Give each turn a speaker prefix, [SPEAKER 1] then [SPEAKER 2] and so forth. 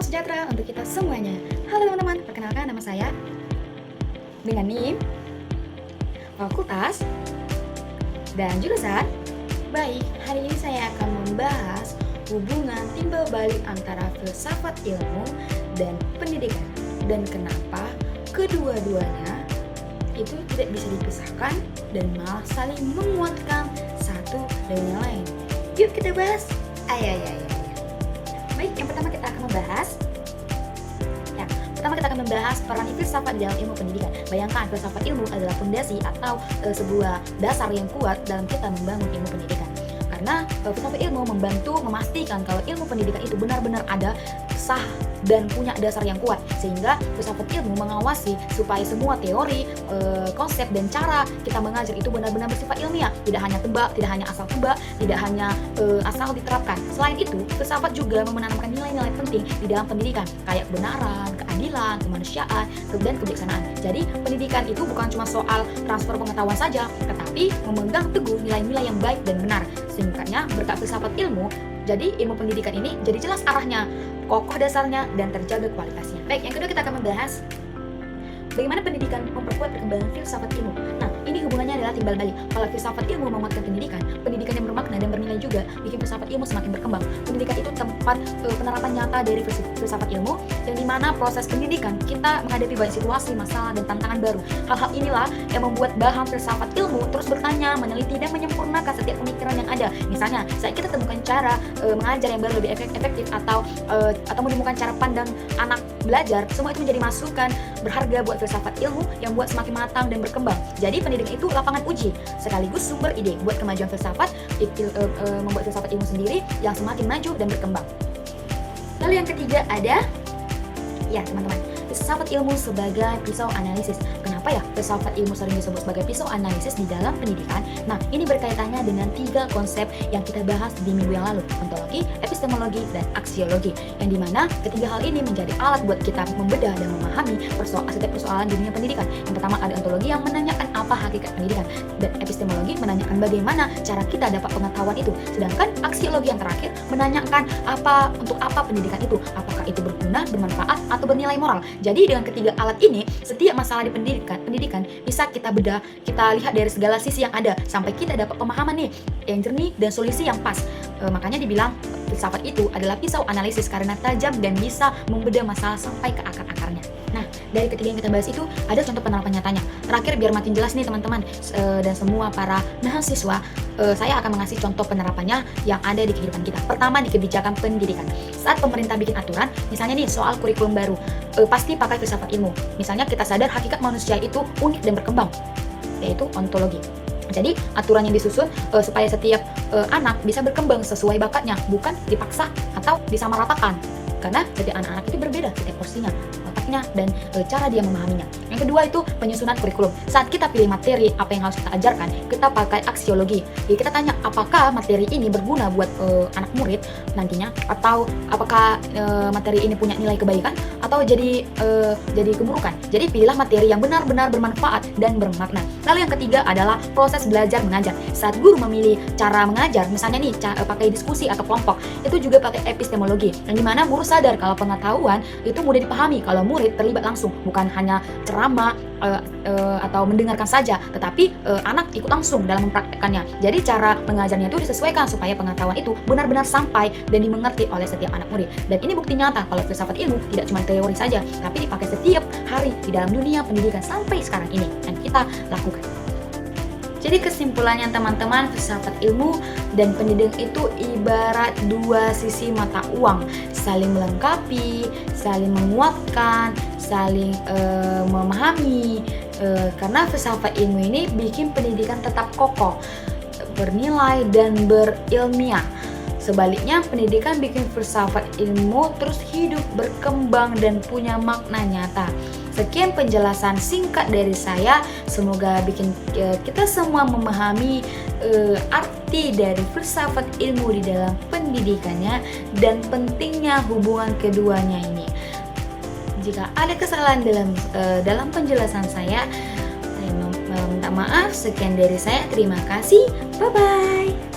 [SPEAKER 1] Salam sejahtera untuk kita semuanya. Halo teman-teman, perkenalkan nama saya dengan NIM, fakultas, dan jurusan. Baik, hari ini saya akan membahas hubungan timbal balik antara filsafat ilmu dan pendidikan, dan kenapa kedua-duanya itu tidak bisa dipisahkan dan malah saling menguatkan satu dengan yang lain. Yuk kita bahas. Ayo. Baik, yang pertama kita akan membahas peran filsafat dalam ilmu pendidikan. Bayangkan, filsafat ilmu adalah fondasi atau sebuah dasar yang kuat dalam kita membangun ilmu pendidikan. Karena filsafat ilmu membantu memastikan kalau ilmu pendidikan itu benar-benar ada, sah, dan punya dasar yang kuat, sehingga filsafat ilmu mengawasi supaya semua teori, konsep, dan cara kita mengajar itu benar-benar bersifat ilmiah, tidak hanya tebak, tidak hanya asal tebak, tidak hanya asal diterapkan. Selain itu, filsafat juga menanamkan nilai-nilai penting di dalam pendidikan, kayak kebenaran, keadilan, kemanusiaan, dan kebijaksanaan. Jadi, pendidikan itu bukan cuma soal transfer pengetahuan saja, tetapi memegang teguh nilai-nilai yang baik dan benar. Singkatnya, berkat filsafat ilmu, jadi ilmu pendidikan ini jadi jelas arahnya, kokoh dasarnya, dan terjaga kualitasnya. Baik, yang kedua kita akan membahas bagaimana pendidikan memperkuat perkembangan filsafat ilmu. Nah, ini hubungannya adalah timbal balik. Kalau filsafat ilmu menguatkan pendidikan yang bermakna dan bernilai juga bikin filsafat ilmu semakin berkembang. Pendidikan itu tempat penerapan nyata dari filsafat ilmu, yang dimana proses pendidikan kita menghadapi banyak situasi, masalah, dan tantangan baru. Hal-hal inilah yang membuat bahan filsafat ilmu terus bertanya, meneliti, dan menyempurnakan setiap pemikiran yang ada. Misalnya, saat kita temukan cara mengajar yang baru lebih efektif atau menemukan cara pandang anak belajar, semua itu menjadi masukan berharga buat filsafat ilmu yang buat semakin matang dan berkembang. Jadi pendidikan itu lapangan uji sekaligus sumber ide buat kemajuan filsafat, membuat filsafat ilmu sendiri yang semakin maju dan berkembang. Lalu yang ketiga ada, ya teman-teman, filsafat ilmu sebagai pisau analisis. Kenapa ya filsafat ilmu sering disebut sebagai pisau analisis di dalam pendidikan? Nah, ini berkaitannya dengan 3 konsep yang kita bahas di minggu yang lalu, ontologi, epistemologi, dan aksiologi, yang dimana ketiga hal ini menjadi alat buat kita membedah dan memahami setiap persoalan di dunia pendidikan. Yang pertama ada ontologi yang menanyakan apa hakikat pendidikan, dan epistemologi menanyakan bagaimana cara kita dapat pengetahuan itu, sedangkan aksiologi yang terakhir menanyakan untuk apa pendidikan itu, apakah itu berguna, bermanfaat, atau bernilai moral. Jadi dengan ketiga alat ini, setiap masalah di pendidikan bisa kita bedah, kita lihat dari segala sisi yang ada sampai kita dapat pemahaman nih yang jernih dan solusi yang pas. Makanya dibilang filsafat itu adalah pisau analisis karena tajam dan bisa membedah masalah sampai ke akar-akarnya. Nah, dari ketiga yang kita bahas itu ada contoh penerapan nyatanya. Terakhir, biar makin jelas nih teman-teman dan semua para mahasiswa, saya akan mengasih contoh penerapannya yang ada di kehidupan kita. Pertama, di kebijakan pendidikan. Saat pemerintah bikin aturan, misalnya nih soal kurikulum baru, pasti pakai filsafat ilmu. Misalnya kita sadar hakikat manusia itu unik dan berkembang, yaitu ontologi. Jadi aturan yang disusun supaya setiap anak bisa berkembang sesuai bakatnya, bukan dipaksa atau disamaratakan. Karena setiap anak-anak itu berbeda, setiap porsinya, otaknya, dan cara dia memahaminya. Yang kedua itu penyusunan kurikulum. Saat kita pilih materi apa yang harus kita ajarkan, kita pakai aksiologi. Jadi kita tanya apakah materi ini berguna buat anak murid nantinya, atau apakah materi ini punya nilai kebaikan atau jadi keburukan. Jadi pilihlah materi yang benar-benar bermanfaat dan bermakna. Lalu yang ketiga adalah proses belajar mengajar. Saat guru memilih cara mengajar, misalnya nih pakai diskusi atau kelompok, itu juga pakai epistemologi, yang dimana guru sadar kalau pengetahuan itu mudah dipahami kalau murid terlibat langsung, bukan hanya ceramah atau mendengarkan saja, tetapi anak ikut langsung dalam mempraktekannya. Jadi cara mengajarnya itu disesuaikan supaya pengetahuan itu benar-benar sampai dan dimengerti oleh setiap anak murid. Dan ini bukti nyata kalau filsafat ilmu tidak cuma teori saja, tapi dipakai setiap hari di dalam dunia pendidikan sampai sekarang ini yang kita lakukan. Jadi kesimpulannya teman-teman, filsafat ilmu dan pendidikan itu ibarat dua sisi mata uang, saling melengkapi, saling menguatkan, saling memahami. Karena filsafat ilmu ini bikin pendidikan tetap kokoh, bernilai, dan berilmiah. Sebaliknya, pendidikan bikin filsafat ilmu terus hidup, berkembang, dan punya makna nyata. Sekian penjelasan singkat dari saya, semoga bikin kita semua memahami arti dari filsafat ilmu di dalam pendidikannya dan pentingnya hubungan keduanya ini. Jika ada kesalahan dalam penjelasan saya minta maaf. Sekian dari saya, terima kasih, bye-bye.